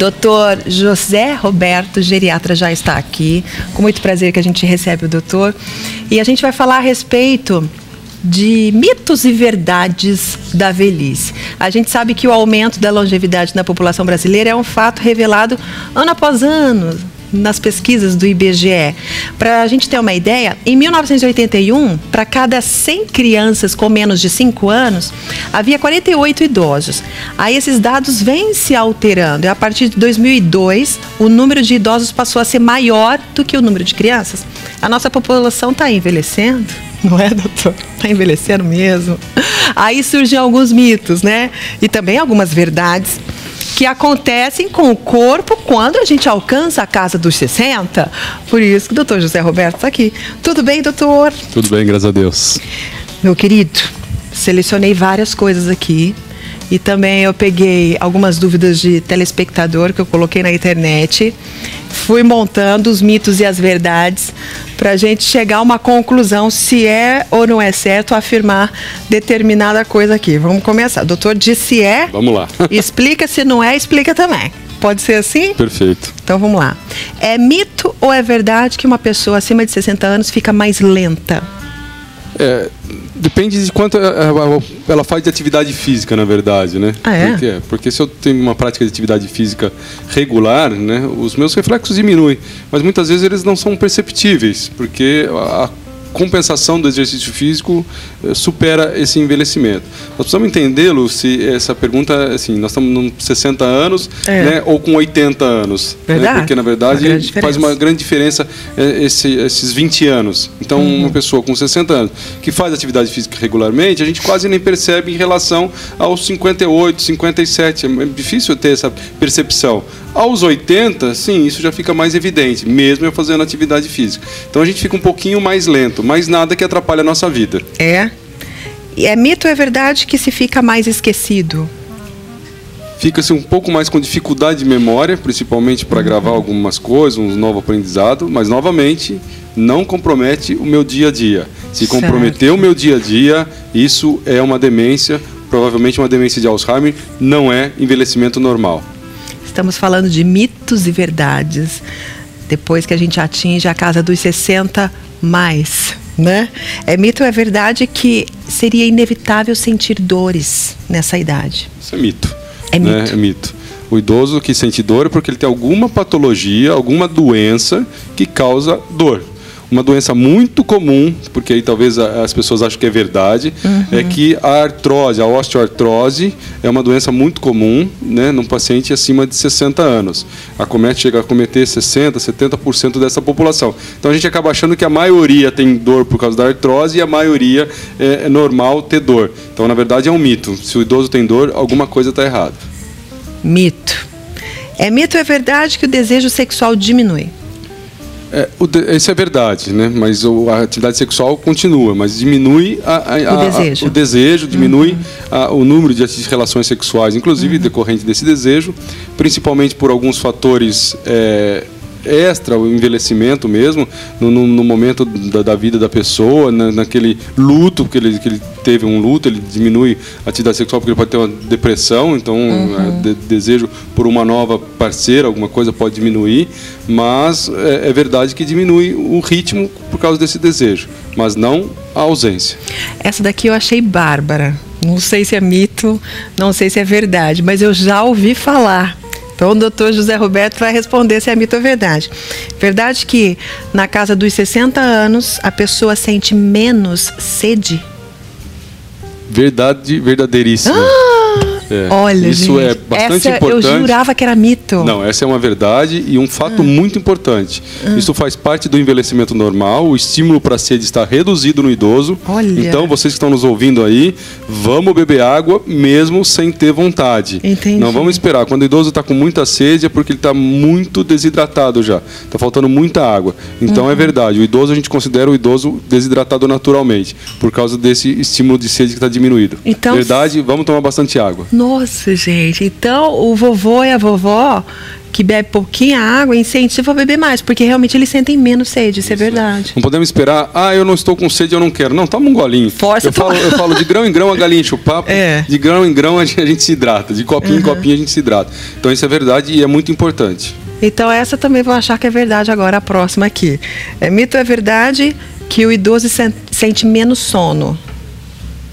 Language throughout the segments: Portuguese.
Doutor José Roberto, geriatra, já está aqui. Com muito prazer que a gente recebe o doutor. E a gente vai falar a respeito de mitos e verdades da velhice. A gente sabe que o aumento da longevidade na população brasileira é um fato revelado ano após ano nas pesquisas do IBGE. Para a gente ter uma ideia, em 1981, para cada 100 crianças com menos de 5 anos, havia 48 idosos. Aí esses dados vêm se alterando. E a partir de 2002, o número de idosos passou a ser maior do que o número de crianças. A nossa população está envelhecendo, não é, doutor? Está envelhecendo mesmo. Aí surgem alguns mitos, né? E também algumas verdades que acontecem com o corpo quando a gente alcança a casa dos 60. Por isso que o doutor José Roberto está aqui. Tudo bem, doutor? Tudo bem, graças a Deus. Meu querido, selecionei várias coisas aqui. E também eu peguei algumas dúvidas de telespectador que eu coloquei na internet. Fui montando os mitos e as verdades para a gente chegar a uma conclusão se é ou não é certo afirmar determinada coisa aqui. Vamos começar. Doutor, disse é? Vamos lá. Explica, se não é, explica também. Pode ser assim? Perfeito. Então vamos lá. É mito ou é verdade que uma pessoa acima de 60 anos fica mais lenta? Depende de quanto ela faz de atividade física, na verdade, né? Ah, é? Porque se eu tenho uma prática de atividade física regular, né, os meus reflexos diminuem, mas muitas vezes eles não são perceptíveis, porque a compensação do exercício físico supera esse envelhecimento. Nós precisamos entendê-lo se essa pergunta, assim, nós estamos com 60 anos, né, ou com 80 anos. Verdade? Né, porque, na verdade, faz uma grande diferença esses 20 anos. Então, uma pessoa com 60 anos que faz atividade física regularmente, a gente quase nem percebe em relação aos 58, 57. É difícil ter essa percepção. Aos 80, sim, isso já fica mais evidente, mesmo eu fazendo atividade física. Então a gente fica um pouquinho mais lento, mas nada que atrapalhe a nossa vida. É mito ou é verdade que se fica mais esquecido? Fica-se um pouco mais com dificuldade de memória, principalmente para gravar algumas coisas, um novo aprendizado, mas novamente não compromete o meu dia a dia. Se comprometer o meu dia a dia, isso é uma demência, provavelmente uma demência de Alzheimer, não é envelhecimento normal. Estamos falando de mitos e verdades, depois que a gente atinge a casa dos 60 mais, né? É mito ou é verdade que seria inevitável sentir dores nessa idade? Isso é mito. É mito. Né? É mito. O idoso que sente dor é porque ele tem alguma patologia, alguma doença que causa dor. Uma doença muito comum, porque aí talvez as pessoas achem que é verdade, é que a artrose, a osteoartrose, é uma doença muito comum, né, num paciente acima de 60 anos. Chega a cometer 60%, 70% dessa população. Então a gente acaba achando que a maioria tem dor por causa da artrose e a maioria é normal ter dor. Então, na verdade, é um mito. Se o idoso tem dor, alguma coisa está errada. Mito. É mito ou é verdade que o desejo sexual diminui? Isso é verdade, né? Mas a atividade sexual continua, mas diminui o desejo, diminui o número de relações sexuais, inclusive decorrente desse desejo, principalmente por alguns fatores extra, o envelhecimento mesmo, no momento da vida da pessoa, naquele luto, porque ele teve um luto, ele diminui a atividade sexual porque ele pode ter uma depressão, então desejo por uma nova parceira, alguma coisa pode diminuir, mas é verdade que diminui o ritmo por causa desse desejo, mas não a ausência. Essa daqui eu achei bárbara, não sei se é mito, não sei se é verdade, mas eu já ouvi falar. Então o doutor José Roberto vai responder se é mito ou verdade. Verdade que na casa dos 60 anos a pessoa sente menos sede? Verdade, verdadeiríssima. Olha, isso gente, é bastante importante. Eu jurava que era mito. Não, essa é uma verdade e um fato muito importante. Isso faz parte do envelhecimento normal, o estímulo para a sede está reduzido no idoso. Olha. Então, vocês que estão nos ouvindo aí, vamos beber água mesmo sem ter vontade. Entendi. Não vamos esperar. Quando o idoso está com muita sede é porque ele está muito desidratado já. Está faltando muita água. Então, é verdade. O idoso, a gente considera o idoso desidratado naturalmente, por causa desse estímulo de sede que está diminuído. Então, verdade, vamos tomar bastante água. Nossa, gente. Então, o vovô e a vovó que bebe pouquinha água incentiva a beber mais, porque realmente eles sentem menos sede, isso é verdade. Não podemos esperar, eu não estou com sede, eu não quero. Não, toma um golinho. Força, eu falo de grão em grão a galinha enche o papo, de grão em grão a gente se hidrata, de copinho em copinho a gente se hidrata. Então isso é verdade e é muito importante. Então essa também vou achar que é verdade agora, a próxima aqui. Mito é verdade que o idoso sente menos sono.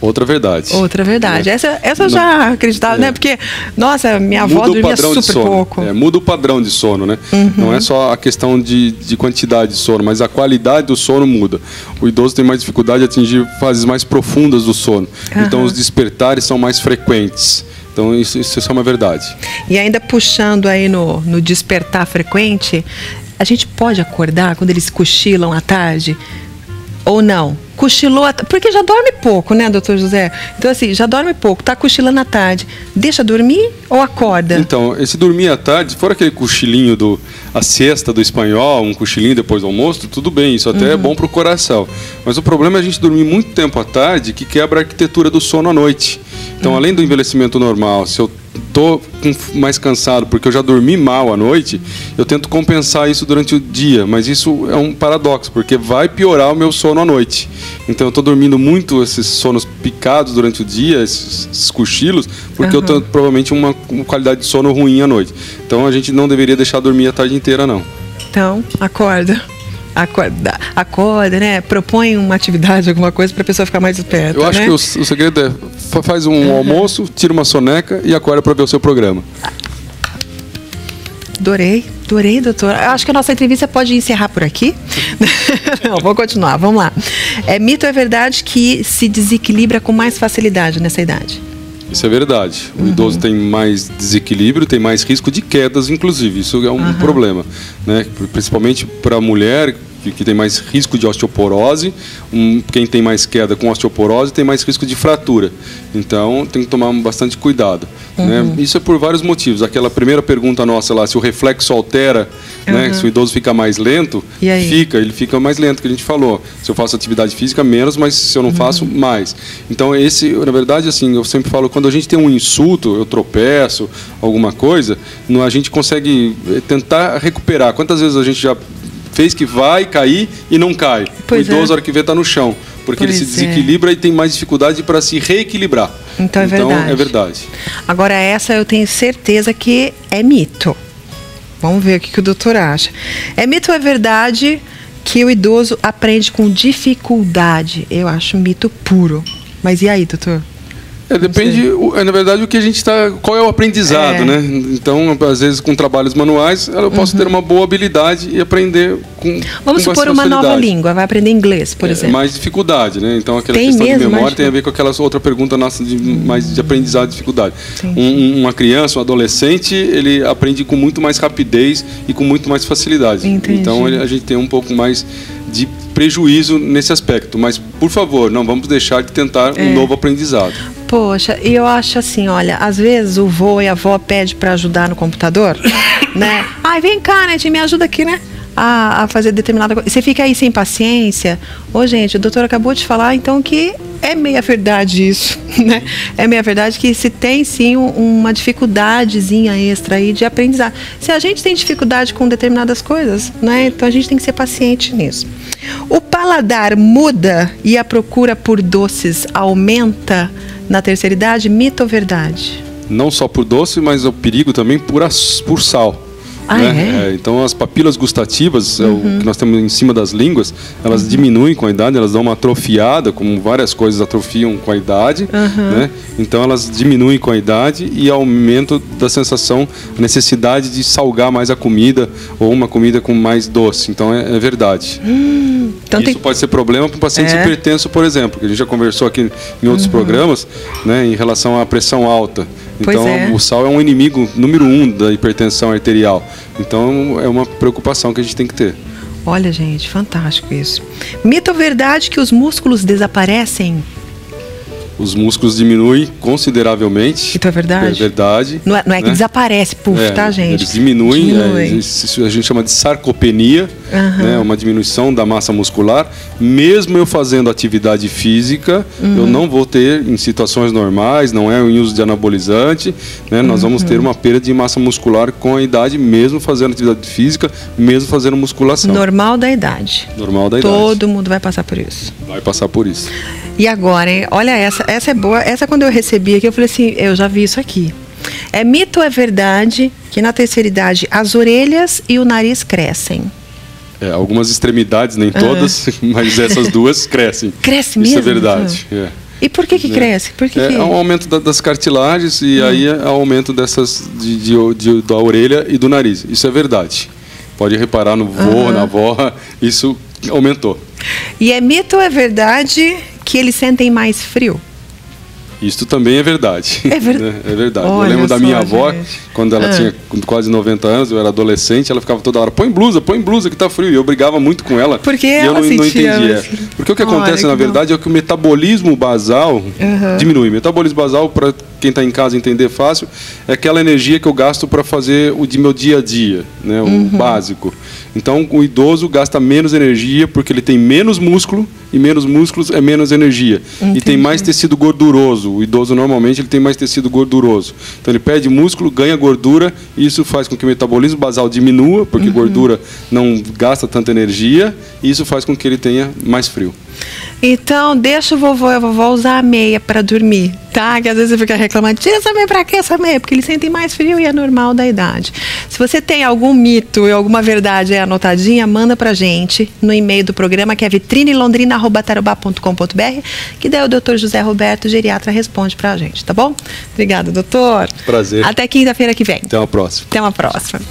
Outra verdade. Outra verdade. Essa eu já acreditava, né? Porque, nossa, minha avó dormia super pouco. Muda o padrão de sono, né? Não é só a questão de quantidade de sono, mas a qualidade do sono muda. O idoso tem mais dificuldade de atingir fases mais profundas do sono. Então, os despertares são mais frequentes. Então, isso é uma verdade. E ainda puxando aí no despertar frequente, a gente pode acordar quando eles cochilam à tarde? Ou não? Cochilou, porque já dorme pouco, né, doutor José? Então, assim, já dorme pouco, tá cochilando à tarde. Deixa dormir ou acorda? Então, esse dormir à tarde, fora aquele cochilinho a siesta do espanhol, um cochilinho depois do almoço, tudo bem, isso até é bom pro coração. Mas o problema é a gente dormir muito tempo à tarde, que quebra a arquitetura do sono à noite. Então, além do envelhecimento normal, se eu estou mais cansado porque eu já dormi mal à noite, eu tento compensar isso durante o dia, mas isso é um paradoxo, porque vai piorar o meu sono à noite. Então eu estou dormindo muito esses sonos picados durante o dia, esses cochilos, porque eu tenho provavelmente uma qualidade de sono ruim à noite. Então a gente não deveria deixar dormir a tarde inteira, não. Então, acorda, né? Propõe uma atividade, alguma coisa para a pessoa ficar mais esperta. Eu acho que o segredo é faz um almoço, tira uma soneca e acorda para ver o seu programa. Adorei, doutor. Eu acho que a nossa entrevista pode encerrar por aqui. Não, vou continuar, vamos lá. Mito é verdade que se desequilibra com mais facilidade nessa idade? Isso é verdade. O idoso tem mais desequilíbrio, tem mais risco de quedas, inclusive. Isso é um problema, né? Principalmente para a mulher, que tem mais risco de osteoporose. Quem tem mais queda com osteoporose tem mais risco de fratura. Então, tem que tomar bastante cuidado. Né? Isso é por vários motivos. Aquela primeira pergunta nossa lá, se o reflexo altera, né? Se o idoso fica mais lento, ele fica mais lento, que a gente falou. Se eu faço atividade física, menos, mas se eu não faço, mais. Então, na verdade, assim, eu sempre falo, quando a gente tem um insulto, eu tropeço, alguma coisa, a gente consegue tentar recuperar. Quantas vezes a gente já fez que vai cair e não cai? O idoso, a hora que vê, está no chão, porque ele se desequilibra e tem mais dificuldade para se reequilibrar. Então é verdade. Agora, essa eu tenho certeza que é mito. Vamos ver o que o doutor acha. É mito ou é verdade que o idoso aprende com dificuldade? Eu acho mito puro. Mas e aí, doutor? Depende, na verdade, o que a gente está. Qual é o aprendizado, né? Então, às vezes, com trabalhos manuais, eu posso ter uma boa habilidade e aprender com. Vamos supor uma nova língua, vai aprender inglês, por exemplo. Mais dificuldade, né? Então, aquela questão de memória tem a ver com aquela outra pergunta nossa mais de aprendizado e dificuldade. Uma criança, um adolescente, ele aprende com muito mais rapidez e com muito mais facilidade. Entendi. Então, a gente tem um pouco mais de prejuízo nesse aspecto. Mas, por favor, não vamos deixar de tentar um novo aprendizado. Poxa, e eu acho assim, olha, às vezes o vô e a avó pede para ajudar no computador, né? Ai, vem cá, né, me ajuda aqui, né? A fazer determinada coisa. Você fica aí sem paciência. Gente, o doutor acabou de falar, então, que é meia verdade isso, né? É meia verdade que se tem, sim, uma dificuldadezinha extra aí de aprendizado. Se a gente tem dificuldade com determinadas coisas, né? Então a gente tem que ser paciente nisso. O paladar muda e a procura por doces aumenta na terceira idade? Mito ou verdade? Não só por doce, mas o perigo também por sal. Então as papilas gustativas, o que nós temos em cima das línguas, elas diminuem com a idade, elas dão uma atrofiada, como várias coisas atrofiam com a idade, né? Então elas diminuem com a idade e aumento da sensação, a necessidade de salgar mais a comida ou uma comida com mais doce. Então é verdade. Então isso pode ser problema para um paciente hipertenso, por exemplo, que a gente já conversou aqui em outros programas, né, em relação à pressão alta. Então, o sal é um inimigo número 1 da hipertensão arterial. Então, é uma preocupação que a gente tem que ter. Olha, gente, fantástico isso. Mito ou verdade que os músculos desaparecem? os músculos diminuem consideravelmente. Então é verdade? É verdade. Não é que desaparece, tá, gente? Eles diminuem. Isso a gente chama de sarcopenia, né? Uma diminuição da massa muscular. Mesmo eu fazendo atividade física, eu não vou ter, em situações normais, não é em uso de anabolizante, né? Nós vamos ter uma perda de massa muscular com a idade, mesmo fazendo atividade física, mesmo fazendo musculação. Normal da idade. Normal da idade. Todo mundo vai passar por isso. Vai passar por isso. E agora, hein? Olha essa é boa. Essa quando eu recebi aqui, eu falei assim, eu já vi isso aqui. É mito ou é verdade que na terceira idade as orelhas e o nariz crescem? Algumas extremidades, nem todas, mas essas duas crescem. Cresce mesmo? Isso é verdade. E por que cresce? Por que é um aumento das cartilagens e aí é um aumento dessas da orelha e do nariz. Isso é verdade. Pode reparar no vô, na avó, isso aumentou. E é mito ou é verdade que eles sentem mais frio? Isso também é verdade. É verdade. Olha, eu lembro da minha avó, quando ela tinha quase 90 anos, eu era adolescente, ela ficava toda hora, põe blusa que tá frio. E eu brigava muito com ela. Porque e eu não entendia. Porque o que acontece, na verdade, é que o metabolismo basal diminui. Metabolismo basal, para quem está em casa entender fácil, é aquela energia que eu gasto para fazer o meu dia a dia, né, o básico. Então, o idoso gasta menos energia porque ele tem menos músculo, e menos músculos é menos energia. Entendi. E tem mais tecido gorduroso. O idoso, normalmente, ele tem mais tecido gorduroso. Então, ele perde músculo, ganha gordura, e isso faz com que o metabolismo basal diminua, porque gordura não gasta tanta energia, e isso faz com que ele tenha mais frio. Então, deixa o vovô e a vovó usar a meia para dormir, tá? Que às vezes você fica reclamando, tira essa meia, pra que essa meia? Porque eles sentem mais frio e é normal da idade. Se você tem algum mito e alguma verdade anotadinha, manda pra gente no e-mail do programa, que é vitrinelondrina@tarobá.com.br, que daí o Dr. José Roberto, geriatra, responde pra gente, tá bom? Obrigada, doutor. Prazer. Até quinta-feira que vem. Até uma próxima. Até uma próxima.